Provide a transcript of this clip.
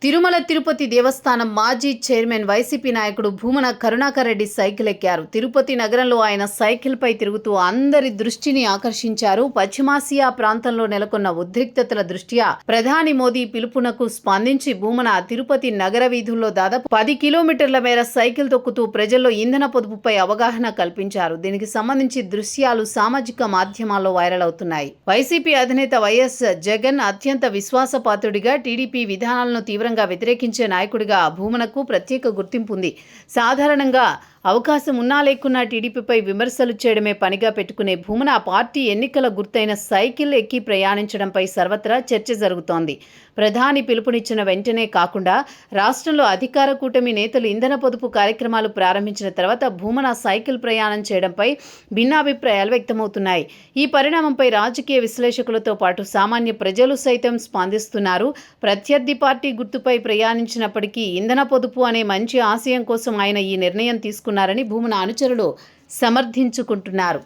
తిరుమల తిరుపతి దేవస్థానం మాజీ chairman YCP నాయకుడు Bhumana Karunakar Reddy cycle ఎక్కారు. తిరుపతి నగరంలో ఆయన సైకిల్పై తిరుగుతూ అందరి దృష్టిని ఆకర్షించారు. పశ్చిమాసియా ప్రాంతంలో నెలకొన్న ఉద్రిక్తతల దృష్ట్యా ప్రధాని మోదీ పిలుపునకు స్పందించి భూమన తిరుపతి నగర వీధుల్లో దాదాపు 10 కిలోమీటర్ల మేర సైకిల్ తొక్కుతూ ప్రజల్లో ఇంధన పొదుపుపై అవగాహన కల్పించారు. దీనికి సంబంధించి దృశ్యాలు సామాజిక మాధ్యమాల్లో వైరల్ అవుతున్నాయి. వైసీపీ అధినేత వైఎస్ జగన్ అత్యంత విశ్వాసపాత్రుడిగా, టీడీపీ విధానాలను తీవ్రంగా వ్యతిరేకించే నాయకుడిగా భూమనకు ప్రత్యేక గుర్తింపు ఉంది. సాధారణంగా అవకాశం ఉన్నా లేకున్నా టీడీపీపై విమర్శలు చేయడమే పనిగా పెట్టుకునే భూమన పార్టీ ఎన్నికల గుర్తైన సైకిల్ ఎక్కి ప్రయాణించడంపై సర్వత్రా చర్చ జరుగుతోంది. ప్రధాని పిలుపునిచ్చిన వెంటనే కాకుండా రాష్ట్రంలో అధికార కూటమి నేతలు ఇంధన పొదుపు కార్యక్రమాలు ప్రారంభించిన తర్వాత భూమన సైకిల్ ప్రయాణం చేయడంపై భిన్నాభిప్రాయాలు వ్యక్తమవుతున్నాయి. ఈ పరిణామంపై రాజకీయ విశ్లేషకులతో పాటు సామాన్య ప్రజలు సైతం స్పందిస్తున్నారు. ప్రత్యర్థి పార్టీ గుర్తుపై ప్రయాణించినప్పటికీ ఇంధన పొదుపు అనే మంచి ఆశయం కోసం ఆయన ఈ నిర్ణయం తీసుకున్నారని భూమన అనుచరులు సమర్థించుకుంటున్నారు.